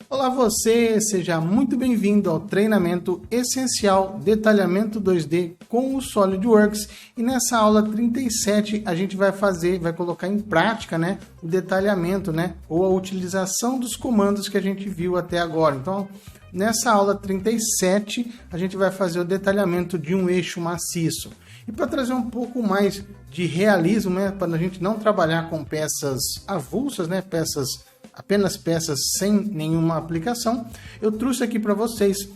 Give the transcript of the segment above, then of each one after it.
Olá você, seja muito bem-vindo ao treinamento essencial Detalhamento 2D com o SolidWorks. E nessa aula 37 a gente vai colocar em prática, né, o detalhamento, né, ou a utilização dos comandos que a gente viu até agora. Então, nessa aula 37 a gente vai fazer o detalhamento de um eixo maciço. E para trazer um pouco mais de realismo, né, para a gente não trabalhar com peças avulsas, né, apenas peças sem nenhuma aplicação, eu trouxe aqui para vocês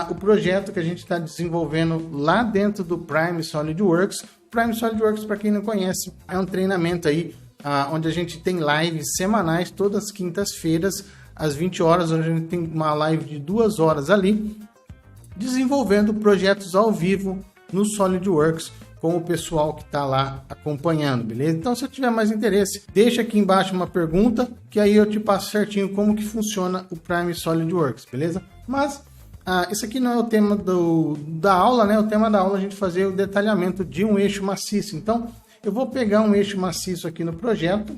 o projeto que a gente está desenvolvendo lá dentro do Prime SolidWorks. Prime SolidWorks, para quem não conhece, é um treinamento aí onde a gente tem lives semanais, todas as quintas-feiras, às 20 horas, onde a gente tem uma live de 2 horas ali, desenvolvendo projetos ao vivo no SolidWorks, com o pessoal que está lá acompanhando, beleza? Então, se eu tiver mais interesse, deixa aqui embaixo uma pergunta, que aí eu te passo certinho como que funciona o Prime SolidWorks, beleza? Mas, esse aqui não é o tema da aula, né? O tema da aula é a gente fazer o detalhamento de um eixo maciço. Então, eu vou pegar um eixo maciço aqui no projeto,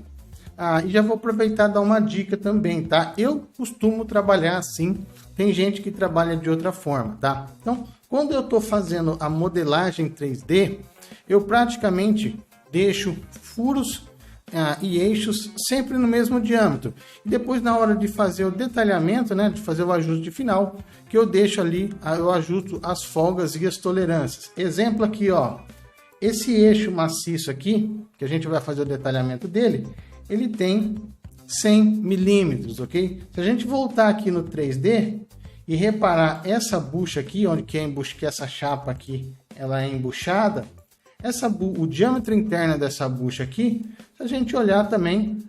e já vou aproveitar e dar uma dica também, tá? Eu costumo trabalhar assim, tem gente que trabalha de outra forma, tá? Então, quando eu estou fazendo a modelagem 3D, eu praticamente deixo furos e eixos sempre no mesmo diâmetro. E depois, na hora de fazer o detalhamento, né, de fazer o ajuste final, que eu deixo ali, eu ajusto as folgas e as tolerâncias. Exemplo aqui, ó, esse eixo maciço aqui, que a gente vai fazer o detalhamento dele, ele tem 100 milímetros, ok? Se a gente voltar aqui no 3D e reparar essa bucha aqui, onde que essa chapa aqui, ela é embuchada, o diâmetro interno dessa bucha aqui, se a gente olhar também,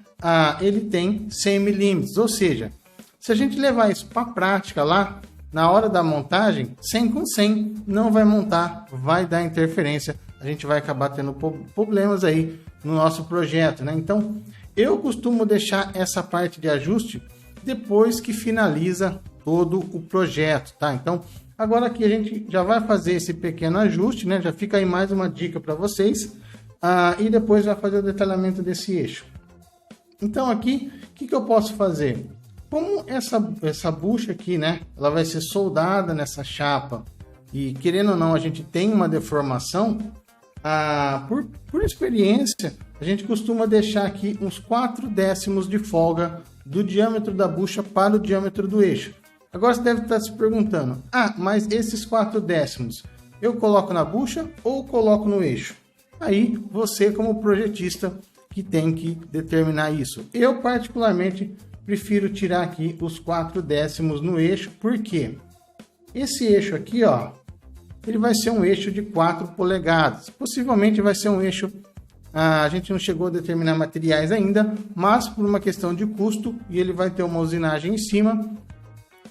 ele tem 100 milímetros, ou seja, se a gente levar isso para a prática lá, na hora da montagem, 100 com 100 não vai montar, vai dar interferência, a gente vai acabar tendo problemas aí no nosso projeto, né? Então, eu costumo deixar essa parte de ajuste depois que finaliza todo o projeto, tá? Então, agora aqui a gente já vai fazer esse pequeno ajuste, né? Já fica aí mais uma dica para vocês, e depois vai fazer o detalhamento desse eixo. Então, aqui, o que eu posso fazer? Como essa bucha aqui, né? Ela vai ser soldada nessa chapa e, querendo ou não, a gente tem uma deformação, por experiência, a gente costuma deixar aqui uns 4/10 de folga do diâmetro da bucha para o diâmetro do eixo. Agora você deve estar se perguntando, mas esses 4/10 eu coloco na bucha ou coloco no eixo? Aí você, como projetista, que tem que determinar isso. Eu particularmente prefiro tirar aqui os 4/10 no eixo, porque esse eixo aqui, ó, ele vai ser um eixo de 4 polegadas. Possivelmente vai ser um eixo, a gente não chegou a determinar materiais ainda, mas por uma questão de custo, e ele vai ter uma usinagem em cima,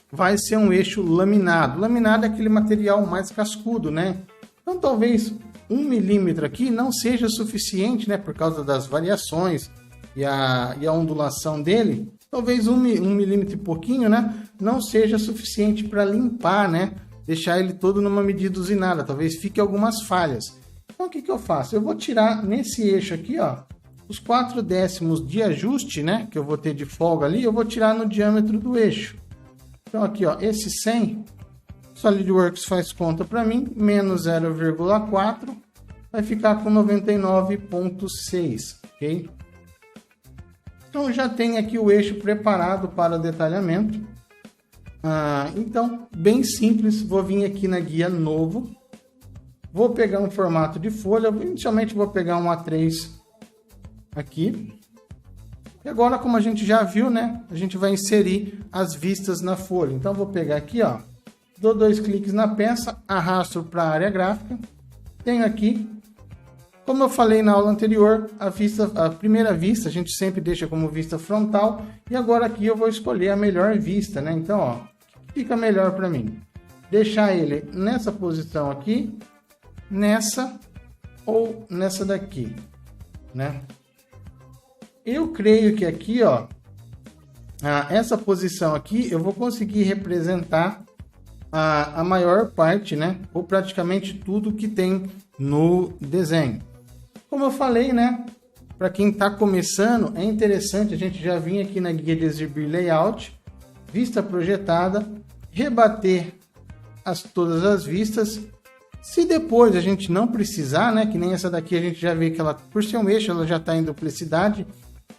vai ser um eixo laminado. Laminado é aquele material mais cascudo, né? Então talvez 1 milímetro aqui não seja suficiente, né? Por causa das variações e a ondulação dele. Talvez 1 milímetro e pouquinho, né? Não seja suficiente para limpar, né? Deixar ele todo numa medida usinada, talvez fique algumas falhas. Então o que eu faço? Eu vou tirar nesse eixo aqui, ó, os 4/10 de ajuste, né, que eu vou ter de folga ali, eu vou tirar no diâmetro do eixo. Então aqui, ó, esse 100, SolidWorks faz conta para mim, menos 0,4, vai ficar com 99,6, ok? Então já tem aqui o eixo preparado para o detalhamento. Então, bem simples, vou vir aqui na guia novo, vou pegar um formato de folha, inicialmente vou pegar um A3 aqui, e agora, como a gente já viu, né, a gente vai inserir as vistas na folha. Então, vou pegar aqui, ó, dou 2 cliques na peça, arrasto para a área gráfica, tenho aqui, como eu falei na aula anterior, a primeira vista a gente sempre deixa como vista frontal, e agora aqui eu vou escolher a melhor vista, né? Então, ó, fica melhor para mim deixar ele nessa posição aqui, nessa ou nessa daqui, né? Eu creio que aqui, ó, essa posição aqui eu vou conseguir representar a maior parte, né, ou praticamente tudo que tem no desenho. Como eu falei, né, para quem está começando, é interessante a gente já vir aqui na guia de exibir layout, vista projetada, rebater todas as vistas. Se depois a gente não precisar, né, que nem essa daqui a gente já vê que ela, por ser um eixo, ela já está em duplicidade.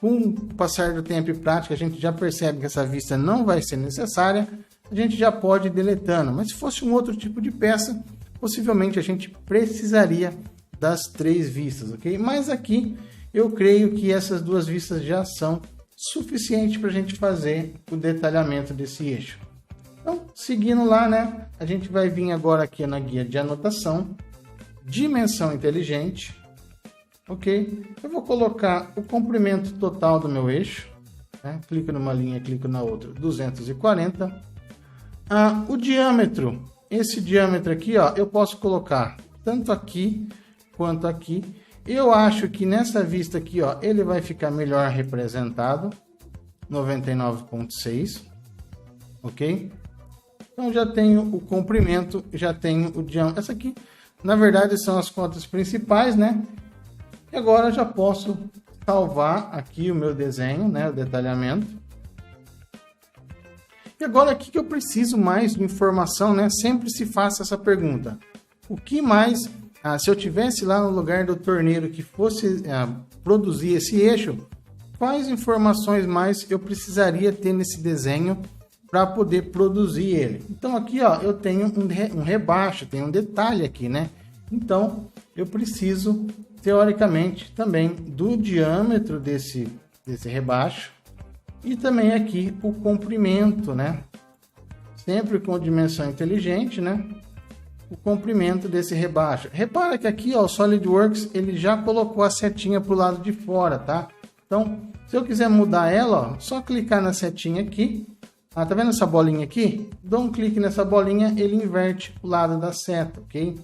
Com o passar do tempo e prática, a gente já percebe que essa vista não vai ser necessária, a gente já pode ir deletando. Mas se fosse um outro tipo de peça, possivelmente a gente precisaria das 3 vistas, ok? Mas aqui eu creio que essas 2 vistas já são suficientes para a gente fazer o detalhamento desse eixo. Então, seguindo lá, né, a gente vai vir agora aqui na guia de anotação, dimensão inteligente, ok? Eu vou colocar o comprimento total do meu eixo, né? Clico numa linha, clico na outra, 240. O diâmetro, esse diâmetro aqui, ó, eu posso colocar tanto aqui quanto aqui. Eu acho que nessa vista aqui, ó, ele vai ficar melhor representado, 99,6, ok? Então já tenho o comprimento, já tenho o diâmetro. Essa aqui, na verdade, são as contas principais, né? E agora já posso salvar aqui o meu desenho, né? O detalhamento. E agora aqui que eu preciso mais de informação, né? Sempre se faça essa pergunta. O que mais, se eu tivesse lá no lugar do torneiro que fosse produzir esse eixo, quais informações mais eu precisaria ter nesse desenho para poder produzir ele? Então aqui, ó, eu tenho um rebaixo, tenho um detalhe aqui, né? Então eu preciso, teoricamente, também do diâmetro desse rebaixo e também aqui o comprimento, né? Sempre com dimensão inteligente, né? O comprimento desse rebaixo. Repara que aqui, ó, o SolidWorks ele já colocou a setinha para o lado de fora, tá? Então, se eu quiser mudar ela, ó, só clicar na setinha aqui. Tá vendo essa bolinha aqui? Dou um clique nessa bolinha, ele inverte o lado da seta, ok?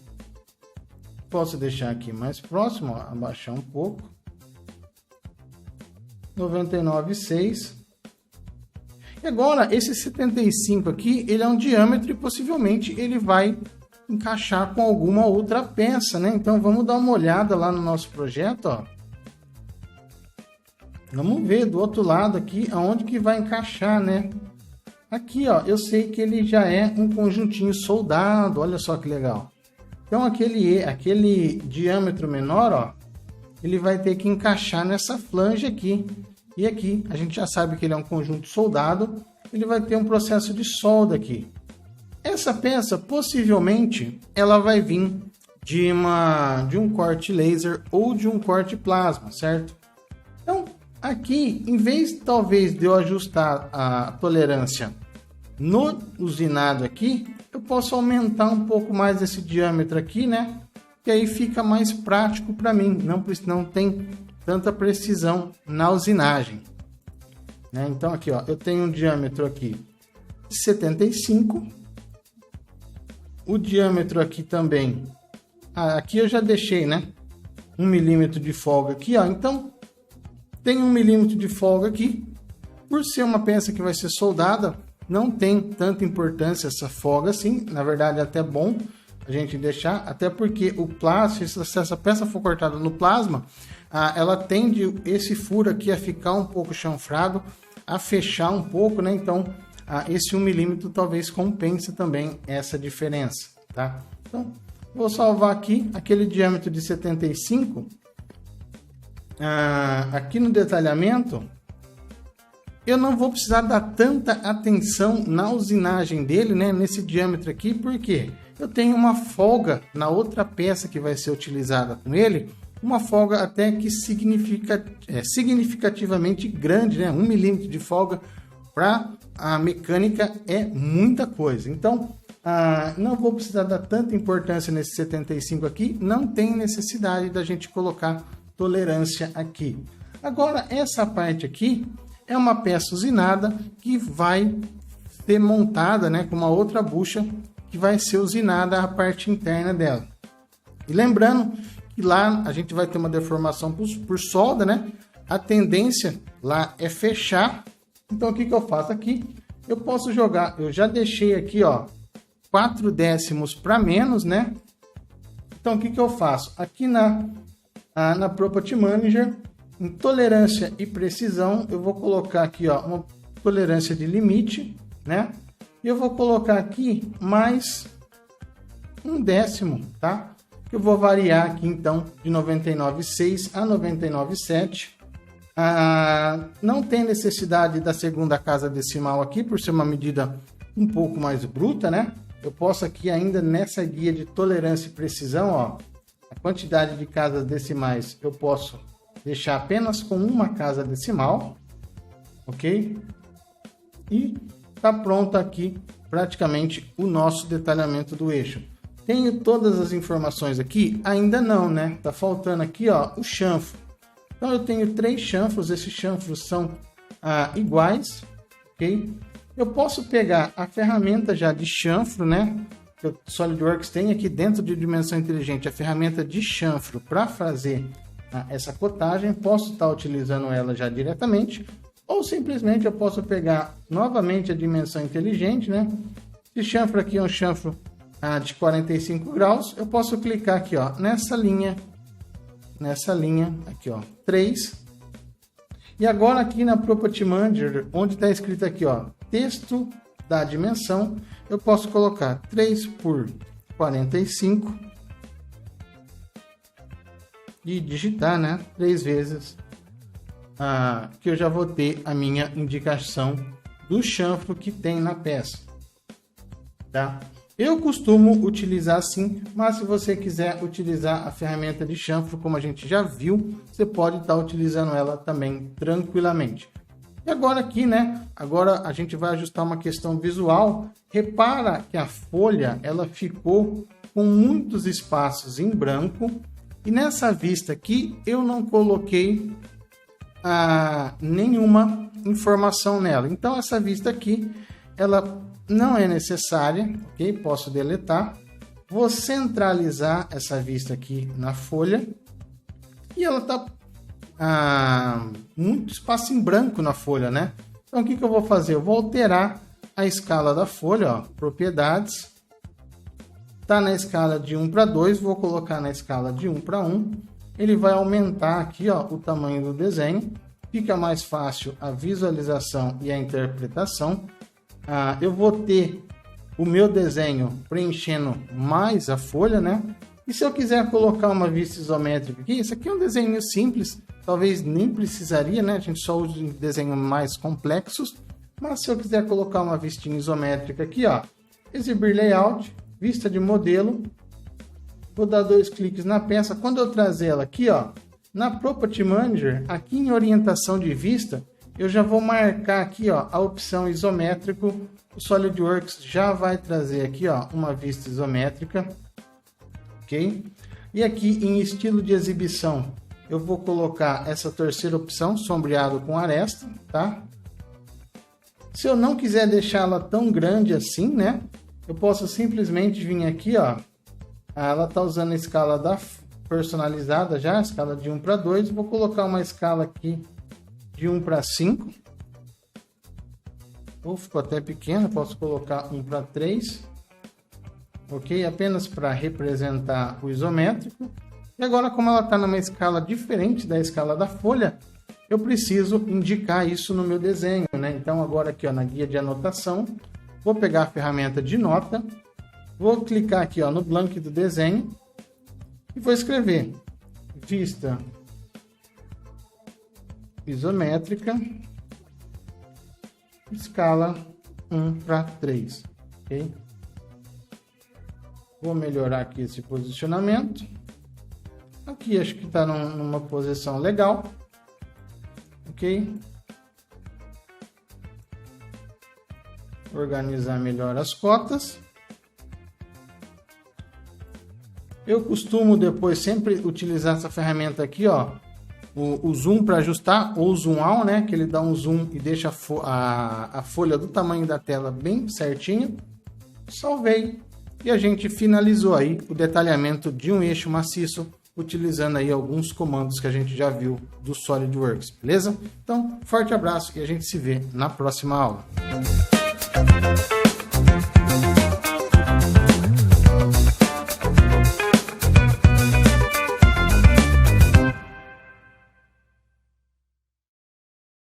Posso deixar aqui mais próximo, ó, abaixar um pouco. 99,6. E agora, esse 75 aqui, ele é um diâmetro e possivelmente ele vai encaixar com alguma outra peça, né? Então, vamos dar uma olhada lá no nosso projeto, ó. Vamos ver do outro lado aqui, aonde que vai encaixar, né? Aqui, ó, eu sei que ele já é um conjuntinho soldado, olha só que legal. Então, aquele diâmetro menor, ó, ele vai ter que encaixar nessa flange aqui. E aqui, a gente já sabe que ele é um conjunto soldado, ele vai ter um processo de solda aqui. Essa peça, possivelmente, ela vai vir de um corte laser ou de um corte plasma, certo? Então, aqui, em vez, talvez, de eu ajustar a tolerância no usinado aqui, eu posso aumentar um pouco mais esse diâmetro aqui, né? Que aí fica mais prático para mim, não tem tanta precisão na usinagem, né? Então aqui, ó, eu tenho um diâmetro aqui de 75, o diâmetro aqui também, aqui eu já deixei, né, 1 milímetro de folga aqui, ó, então tem 1 milímetro de folga aqui, por ser uma peça que vai ser soldada, não tem tanta importância essa folga assim, na verdade é até bom a gente deixar, até porque o plástico, se essa peça for cortada no plasma, ela tende esse furo aqui a ficar um pouco chanfrado, a fechar um pouco, né? Então, esse 1 milímetro talvez compense também essa diferença, tá? Então, vou salvar aqui aquele diâmetro de 75. Aqui no detalhamento, eu não vou precisar dar tanta atenção na usinagem dele, né? Nesse diâmetro aqui, porque eu tenho uma folga na outra peça que vai ser utilizada com ele, uma folga até que significativamente grande, né? 1 milímetro de folga para a mecânica é muita coisa. Então, não vou precisar dar tanta importância nesse 75 aqui, não tem necessidade da gente colocar tolerância aqui. Agora, essa parte aqui é uma peça usinada que vai ser montada, né, com uma outra bucha que vai ser usinada a parte interna dela. E lembrando que lá a gente vai ter uma deformação por solda, né? A tendência lá é fechar. Então o que eu faço aqui? Eu posso jogar, eu já deixei aqui, ó, 4 décimos para menos, né? Então, o que eu faço? Aqui na Property Manager, em tolerância e precisão, eu vou colocar aqui, ó, uma tolerância de limite, né? E eu vou colocar aqui mais 1 décimo, tá? Eu vou variar aqui, então, de 99,6 a 99,7. Não tem necessidade da segunda casa decimal aqui, por ser uma medida um pouco mais bruta, né? Eu posso aqui ainda nessa guia de tolerância e precisão, ó, a quantidade de casas decimais eu posso deixar apenas com uma casa decimal, ok? E tá pronto aqui praticamente o nosso detalhamento do eixo. Tenho todas as informações aqui? Ainda não, né? Tá faltando aqui, ó, o chanfro. Então eu tenho 3 chanfros, esses chanfros são iguais, ok? Eu posso pegar a ferramenta já de chanfro, né? Que o SolidWorks tem aqui dentro de Dimensão Inteligente, a ferramenta de chanfro para fazer essa cotagem. Posso estar utilizando ela já diretamente, ou simplesmente eu posso pegar novamente a Dimensão Inteligente, né? Esse chanfro aqui é um chanfro de 45 graus. Eu posso clicar aqui, ó, nessa linha aqui, ó, 3. E agora aqui na Property Manager, onde está escrito aqui, ó, texto da dimensão, eu posso colocar 3 por 45 e digitar, né, 3 vezes, que eu já vou ter a minha indicação do chanfro que tem na peça, tá? Eu costumo utilizar assim, mas se você quiser utilizar a ferramenta de chanfro, como a gente já viu, você pode estar utilizando ela também tranquilamente. E agora aqui, né? Agora a gente vai ajustar uma questão visual. Repara que a folha, ela ficou com muitos espaços em branco. E nessa vista aqui, eu não coloquei nenhuma informação nela. Então, essa vista aqui, ela não é necessária, ok? Posso deletar. Vou centralizar essa vista aqui na folha. E ela está muito espaço em branco na folha, né? Então, o que eu vou fazer? Eu vou alterar a escala da folha, ó, propriedades. Está na escala de 1 para 2, vou colocar na escala de 1 para 1. Ele vai aumentar aqui, ó, o tamanho do desenho. Fica mais fácil a visualização e a interpretação. Eu vou ter o meu desenho preenchendo mais a folha, né? E se eu quiser colocar uma vista isométrica aqui, isso aqui é um desenho simples, talvez nem precisaria, né? A gente só usa desenhos mais complexos. Mas se eu quiser colocar uma vistinha isométrica aqui, ó, exibir layout, vista de modelo, vou dar 2 cliques na peça. Quando eu trazer ela aqui, ó, na Property Manager, aqui em orientação de vista, eu já vou marcar aqui, ó, a opção isométrico. O SolidWorks já vai trazer aqui, ó, uma vista isométrica, ok? E aqui em estilo de exibição, eu vou colocar essa terceira opção, sombreado com aresta, tá? Se eu não quiser deixá-la tão grande assim, né? Eu posso simplesmente vir aqui, ó. Ela tá usando a escala personalizada já, a escala de 1 para 2. Vou colocar uma escala aqui de 1 para 5. Ou ficou até pequeno, posso colocar 1 para 3. Ok? Apenas para representar o isométrico. E agora, como ela está numa escala diferente da escala da folha, eu preciso indicar isso no meu desenho, né? Então, agora aqui, ó, na guia de anotação, vou pegar a ferramenta de nota, vou clicar aqui, ó, no blank do desenho e vou escrever vista isométrica, escala 1 para 3, ok? Vou melhorar aqui esse posicionamento. Aqui acho que está numa posição legal, ok? Organizar melhor as cotas. Eu costumo depois sempre utilizar essa ferramenta aqui, ó, o zoom para ajustar, ou o zoom out, né? Que ele dá um zoom e deixa a folha do tamanho da tela bem certinho. Salvei e a gente finalizou aí o detalhamento de um eixo maciço, utilizando aí alguns comandos que a gente já viu do SolidWorks, beleza? Então, forte abraço e a gente se vê na próxima aula.